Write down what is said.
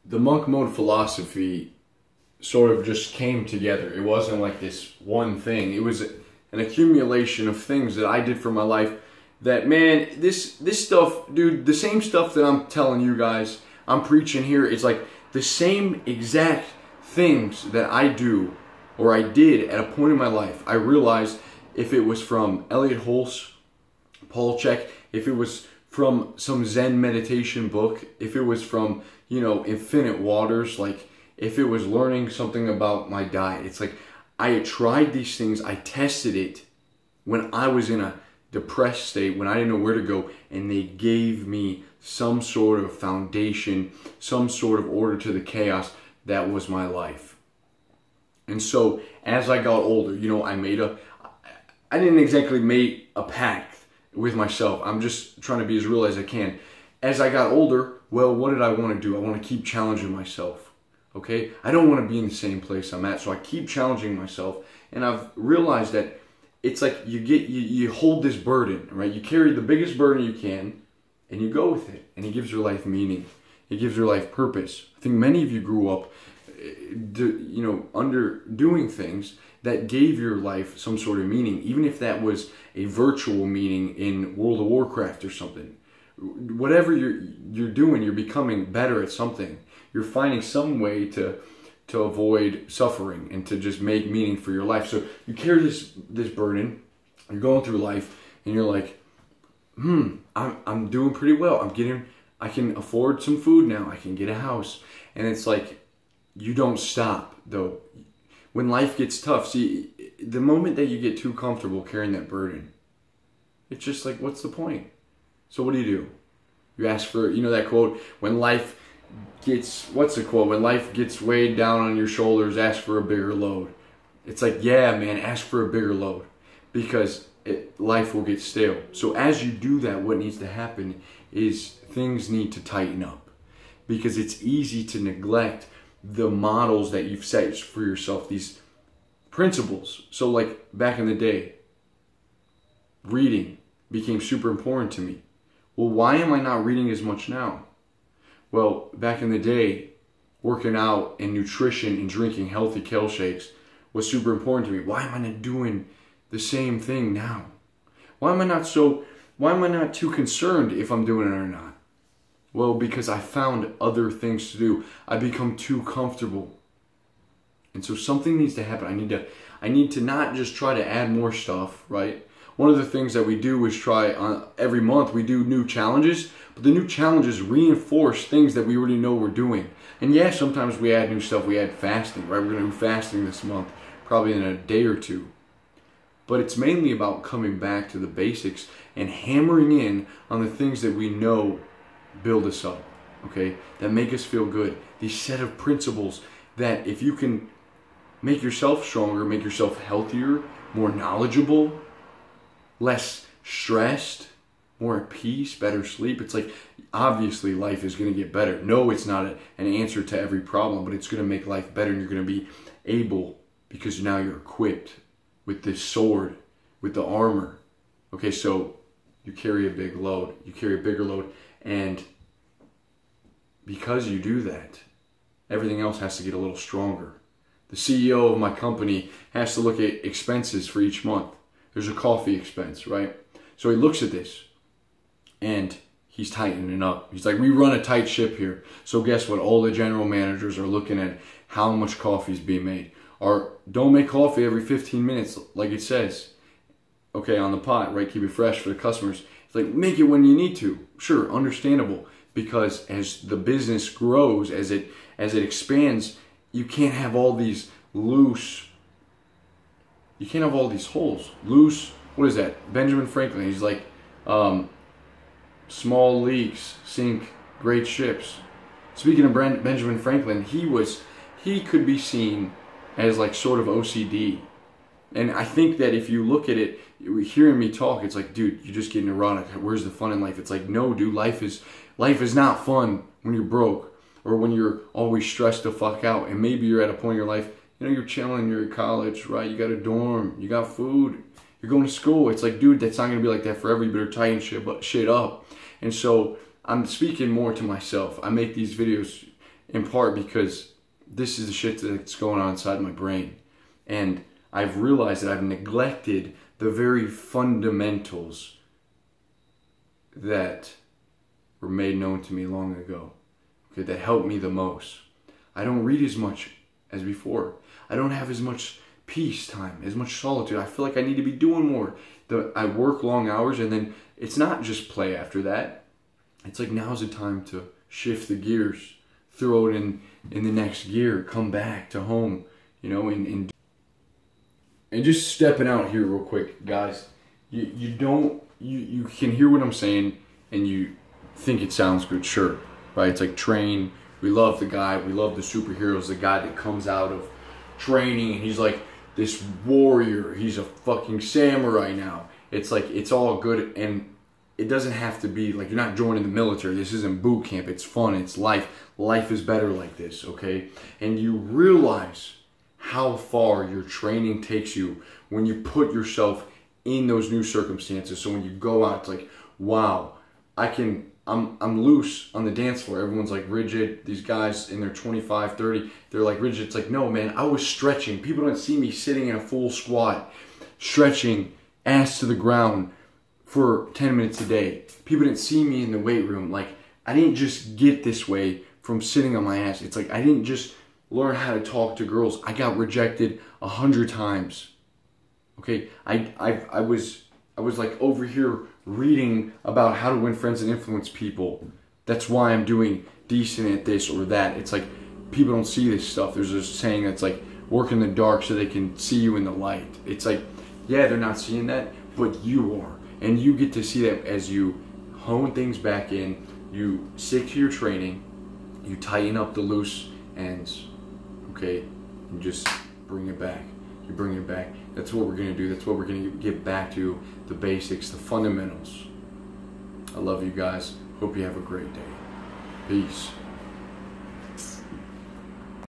the monk mode philosophy sort of just came together. It wasn't like this one thing. It was an accumulation of things that I did for my life that, man, this stuff, dude, the same stuff that I'm telling you guys, I'm preaching here, is like the same exact things that I do or I did at a point in my life. I realized if it was from Elliot Hulse, Paul Chek, if it was from some Zen meditation book, if it was from, you know, Infinite Waters, like if it was learning something about my diet, it's like I had tried these things, I tested it when I was in a depressed state, when I didn't know where to go, and they gave me some sort of foundation, some sort of order to the chaos that was my life. And so as I got older, you know, I didn't exactly make a pact with myself. I'm just trying to be as real as I can. As I got older, well, what did I want to do? I want to keep challenging myself. Okay? I don't want to be in the same place I'm at, so I keep challenging myself, and I've realized that it's like you hold this burden, right? You carry the biggest burden you can, and you go with it, and it gives your life meaning. It gives your life purpose. I think many of you grew up, you know, under doing things that gave your life some sort of meaning, even if that was a virtual meaning in World of Warcraft or something. Whatever you're doing, you're becoming better at something. You're finding some way to avoid suffering and to just make meaning for your life. So you carry this burden, you're going through life, and you're like, I'm doing pretty well. I can afford some food now. I can get a house. And it's like, you don't stop though. When life gets tough, see, the moment that you get too comfortable carrying that burden, it's just like, what's the point? So what do? You ask for, you know that quote, when life gets, what's the quote? When life gets weighed down on your shoulders, ask for a bigger load. It's like, yeah, man, ask for a bigger load, because life will get stale. So as you do that, what needs to happen is things need to tighten up, because it's easy to neglect the models that you've set for yourself, these principles. So like back in the day, reading became super important to me. Well, why am I not reading as much now? Well, back in the day, working out and nutrition and drinking healthy kale shakes was super important to me. Why am I not doing the same thing now? Why am I not too concerned if I'm doing it or not? Well, because I found other things to do. I become too comfortable. And so something needs to happen. I need to not just try to add more stuff, right? One of the things that we do is try every month, we do new challenges, but the new challenges reinforce things that we already know we're doing. And yeah, sometimes we add new stuff. We add fasting, right? We're going to do fasting this month, probably in a day or two. But it's mainly about coming back to the basics and hammering in on the things that we know build us up, okay? That make us feel good. These set of principles that if you can make yourself stronger, make yourself healthier, more knowledgeable, less stressed, more at peace, better sleep. It's like, obviously life is going to get better. No, it's not an answer to every problem, but it's going to make life better, and you're going to be able, because now you're equipped with this sword, with the armor. Okay, so you carry a big load. You carry a bigger load, and because you do that, everything else has to get a little stronger. The CEO of my company has to look at expenses for each month. There's a coffee expense, right? So he looks at this and he's tightening up. He's like, we run a tight ship here. So guess what? All the general managers are looking at how much coffee is being made. Or don't make coffee every 15 minutes like it says, okay, on the pot, right? Keep it fresh for the customers. It's like, make it when you need to. Sure, understandable. Because as the business grows, as it expands, you can't have all these loose, you can't have all these holes. Loose, what is that? Benjamin Franklin, he's like, small leaks sink great ships. Speaking of Benjamin Franklin, he could be seen as like sort of OCD. And I think that if you look at it, hearing me talk, it's like, dude, you're just getting neurotic. Where's the fun in life? It's like, no, dude, life is not fun when you're broke or when you're always stressed the fuck out. And maybe you're at a point in your life, you know, you're chilling, you're at college, right? You got a dorm, you got food, you're going to school. It's like, dude, that's not going to be like that forever. You better tighten shit up. And so I'm speaking more to myself. I make these videos in part because this is the shit that's going on inside my brain. And I've realized that I've neglected the very fundamentals that were made known to me long ago, okay, that helped me the most. I don't read as much as before. I don't have as much peace time, as much solitude. I feel like I need to be doing more. I work long hours, and then it's not just play after that. It's like, now's the time to shift the gears, throw it in the next gear, come back to home, you know, and just stepping out here real quick, guys. You can hear what I'm saying and you think it sounds good, sure, right? It's like train. We love the guy, we love the superheroes, the guy that comes out of training and he's like this warrior, he's a fucking samurai now. It's like, it's all good, and it doesn't have to be like, you're not joining the military. This isn't boot camp. It's fun. It's life. Life is better like this, okay? And you realize how far your training takes you when you put yourself in those new circumstances. So when you go out, it's like, wow, I'm loose on the dance floor. Everyone's like rigid. These guys in their 25, 30, they're like rigid. It's like, no, man, I was stretching. People don't see me sitting in a full squat, stretching, ass to the ground for 10 minutes a day. People didn't see me in the weight room. Like, I didn't just get this way from sitting on my ass. It's like, I didn't just learn how to talk to girls. I got rejected 100 times. Okay, I was like over here reading about how to win friends and influence people. That's why I'm doing decent at this or that. It's like, people don't see this stuff. There's a saying that's like, work in the dark so they can see you in the light. It's like, yeah, they're not seeing that, but you are. And you get to see that as you hone things back in, you stick to your training, you tighten up the loose ends, okay, and just bring it back. You bring it back. That's what we're going to do. That's what we're going to get back to, the basics, the fundamentals. I love you guys. Hope you have a great day. Peace.